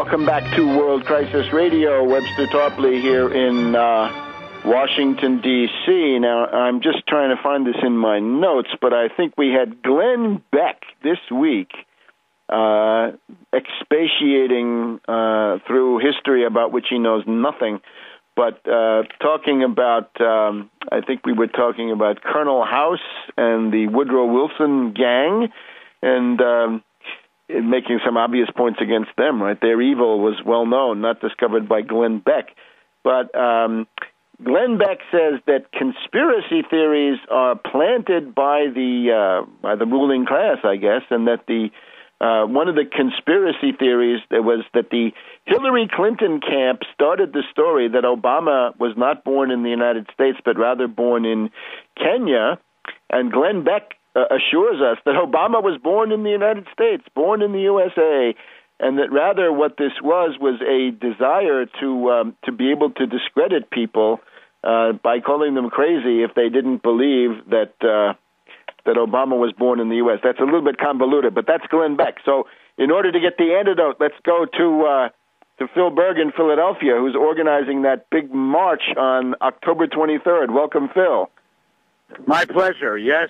welcome back to World Crisis Radio. Webster Tarpley here in Washington, D.C. Now, I'm just trying to find this in my notes, but I think we had Glenn Beck this week expatiating through history about which he knows nothing, but talking about, I think we were talking about Colonel House and the Woodrow Wilson gang, and making some obvious points against them, right? Their evil was well known, not discovered by Glenn Beck. But Glenn Beck says that conspiracy theories are planted by the ruling class, I guess, and that the one of the conspiracy theories was that the Hillary Clinton camp started the story that Obama was not born in the United States, but rather born in Kenya. And Glenn Beck assures us that Obama was born in the United States, born in the USA, and that rather what this was a desire to be able to discredit people by calling them crazy if they didn't believe that Obama was born in the U.S. That's a little bit convoluted, but that's Glenn Beck. So in order to get the antidote, let's go to Phil Berg in Philadelphia, who's organizing that big march on October 23rd. Welcome, Phil. My pleasure. Yes,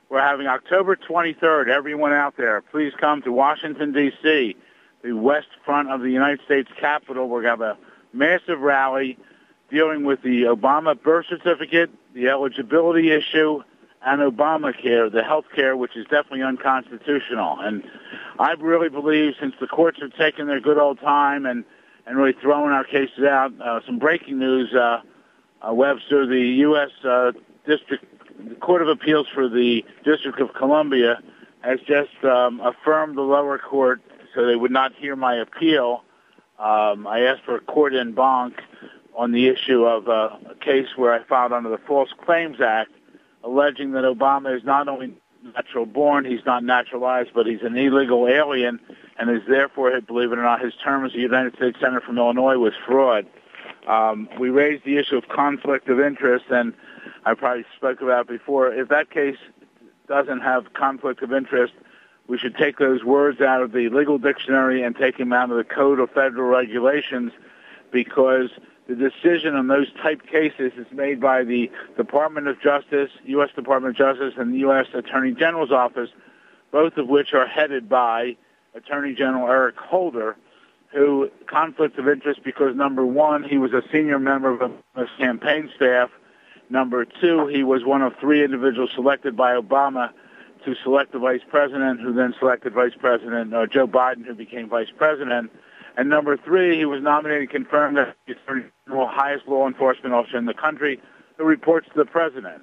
we're having October 23rd. Everyone out there, please come to Washington, D.C., the west front of the United States Capitol. We're going to have a massive rally dealing with the Obama birth certificate, the eligibility issue, and Obamacare, the health care, which is definitely unconstitutional. And I really believe, since the courts have taken their good old time and really thrown our cases out, some breaking news, Webster, the U.S. The Court of Appeals for the District of Columbia has just affirmed the lower court, so they would not hear my appeal. I asked for a court en banc on the issue of a case where I filed under the False Claims Act, alleging that Obama is not only natural born, he's not naturalized, but he's an illegal alien, and is therefore, believe it or not, his term as a United States Senator from Illinois was fraud. We raised the issue of conflict of interest, and I probably spoke about it before. If that case doesn't have conflict of interest, we should take those words out of the legal dictionary and take them out of the Code of Federal Regulations, because the decision on those type cases is made by the Department of Justice, U.S. Department of Justice, and the U.S. Attorney General's Office, both of which are headed by Attorney General Eric Holder, who conflict of interest because, number one, he was a senior member of his campaign staff. Number two, he was one of three individuals selected by Obama to select the vice president, who then selected Vice President Joe Biden, who became vice president. And number three, he was nominated and confirmed as the Attorney General, highest law enforcement officer in the country, who reports to the president.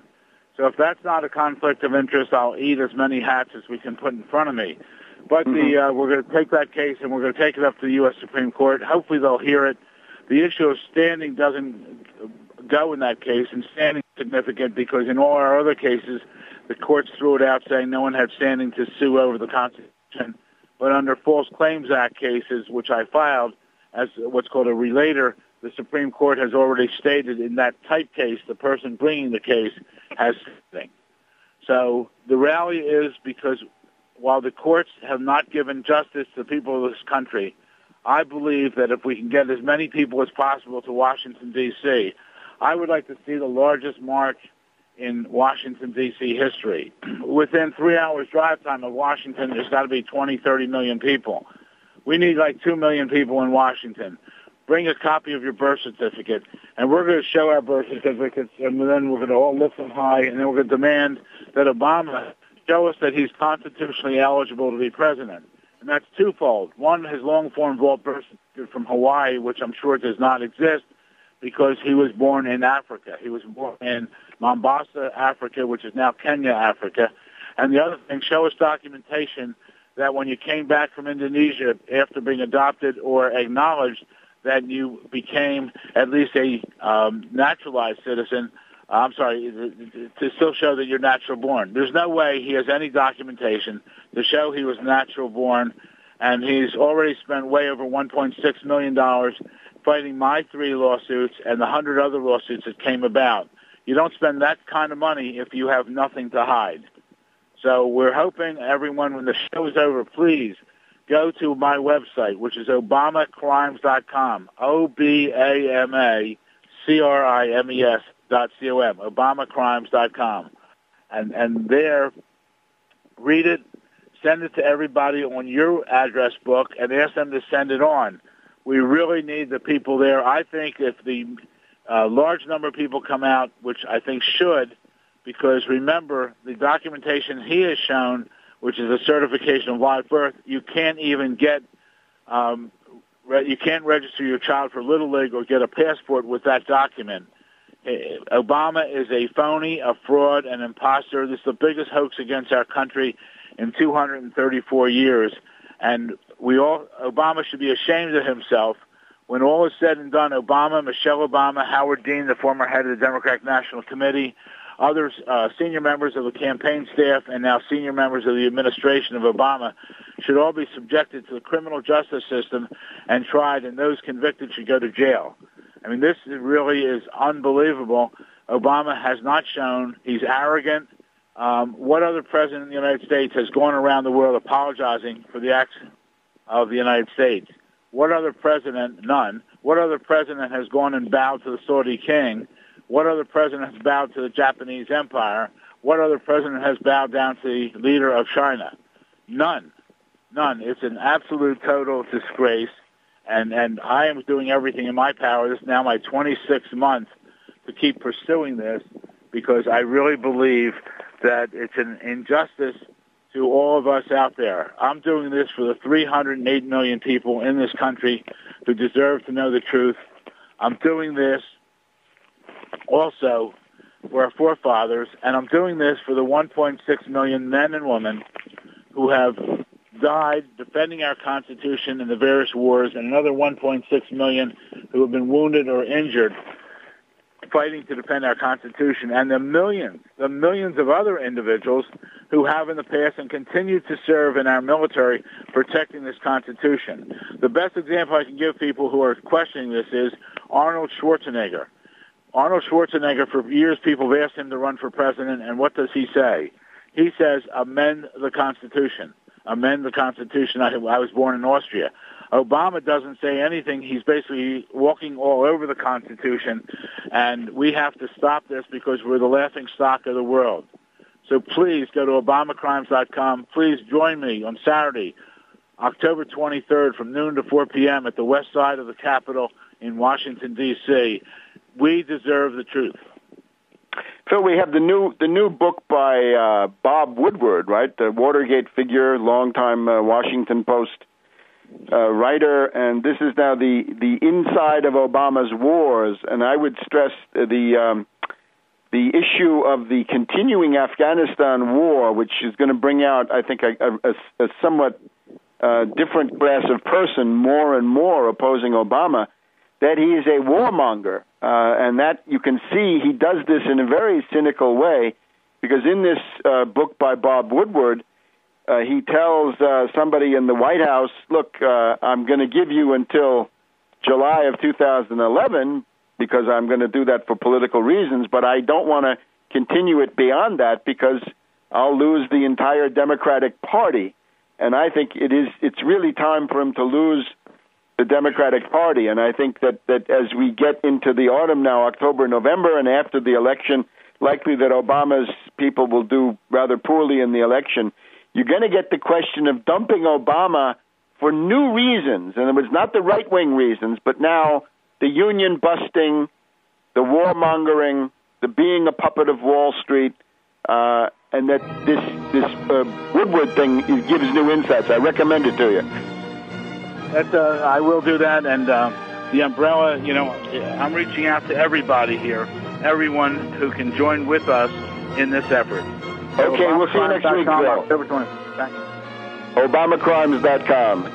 So if that's not a conflict of interest, I'll eat as many hats as we can put in front of me. But we're going to take that case and we're going to take it up to the U.S. Supreme Court. Hopefully they'll hear it. The issue of standing doesn't go in that case, and standing is significant because in all our other cases, the courts threw it out saying no one had standing to sue over the Constitution. But under False Claims Act cases, which I filed as what's called a relator, the Supreme Court has already stated in that type case, the person bringing the case has standing. So the rally is because while the courts have not given justice to the people of this country, I believe that if we can get as many people as possible to Washington, D.C., I would like to see the largest march in Washington, D.C. history. Within 3 hours drive time of Washington, there's got to be 20, 30 million people. We need like 2 million people in Washington. Bring a copy of your birth certificate, and we're going to show our birth certificates, and then we're going to all lift them high, and then we're going to demand that Obama show us that he's constitutionally eligible to be president. And that's twofold. One, his long-form vault birth certificate from Hawaii, which I'm sure does not exist, because he was born in Africa. He was born in Mombasa, Africa, which is now Kenya, Africa. And the other thing, show us documentation that when you came back from Indonesia after being adopted or acknowledged that you became at least a naturalized citizen, to still show that you're natural born. There's no way he has any documentation to show he was natural born, and he's already spent way over $1.6 million fighting my 3 lawsuits and the 100 other lawsuits that came about. You don't spend that kind of money if you have nothing to hide. So we're hoping everyone, when the show is over, please go to my website, which is obamacrimes.com, OBAMACRIMES.com, obamacrimes.com. And there, read it, send it to everybody on your address book, and ask them to send it on. We really need the people there. I think if the large number of people come out, which I think should, because remember, the documentation he has shown, which is a certification of live birth, you can't even get, you can't register your child for Little League or get a passport with that document. Obama is a phony, a fraud, an imposter. This is the biggest hoax against our country in 234 years. And Obama should be ashamed of himself. When all is said and done, Obama, Michelle Obama, Howard Dean, the former head of the Democratic National Committee, other senior members of the campaign staff, and now senior members of the administration of Obama should all be subjected to the criminal justice system and tried, and those convicted should go to jail. I mean, this really is unbelievable. Obama has not shown. He's arrogant. What other president in the United States has gone around the world apologizing for the acts of the United States? What other president? None. What other president has gone and bowed to the Saudi king? What other president has bowed to the Japanese empire? What other president has bowed down to the leader of China? None. None. It's an absolute total disgrace. And I am doing everything in my power. This is now my 26th month to keep pursuing this because I really believe that it's an injustice to all of us out there. I'm doing this for the 308 million people in this country who deserve to know the truth. I'm doing this also for our forefathers, and I'm doing this for the 1.6 million men and women who have died defending our Constitution in the various wars, and another 1.6 million who have been wounded or injured fighting to defend our Constitution, and the millions of other individuals who have in the past and continue to serve in our military protecting this Constitution. The best example I can give people who are questioning this is Arnold Schwarzenegger. Arnold Schwarzenegger, for years people have asked him to run for president, and what does he say? He says, amend the Constitution. Amend the Constitution. I was born in Austria. Obama doesn't say anything. He's basically walking all over the Constitution, and we have to stop this because we're the laughing stock of the world. So please go to obamacrimes.com. Please join me on Saturday, October 23rd from noon to 4 p.m. at the west side of the Capitol in Washington, D.C. We deserve the truth. Phil, we have the new book by Bob Woodward, right? The Watergate figure, longtime Washington Post writer, and this is now the inside of Obama's wars. And I would stress the issue of the continuing Afghanistan war, which is going to bring out, I think, a somewhat different class of person, more and more opposing Obama. That he is a warmonger, and that you can see he does this in a very cynical way, because in this book by Bob Woodward, he tells somebody in the White House, look, I'm going to give you until July of 2011, because I'm going to do that for political reasons, but I don't want to continue it beyond that because I'll lose the entire Democratic Party. And I think it's really time for him to lose the Democratic Party, and I think that as we get into the autumn now, October, November, and after the election, likely that Obama's people will do rather poorly in the election, you're going to get the question of dumping Obama for new reasons, and it was not the right-wing reasons, but now the union busting, the warmongering, the being a puppet of Wall Street, and that this Woodward thing gives new insights. I recommend it to you. I will do that, and the umbrella, I'm reaching out to everybody here, everyone who can join with us in this effort. Okay, we'll see you next week, Bill. October 20th. Thank you. ObamaCrimes.com.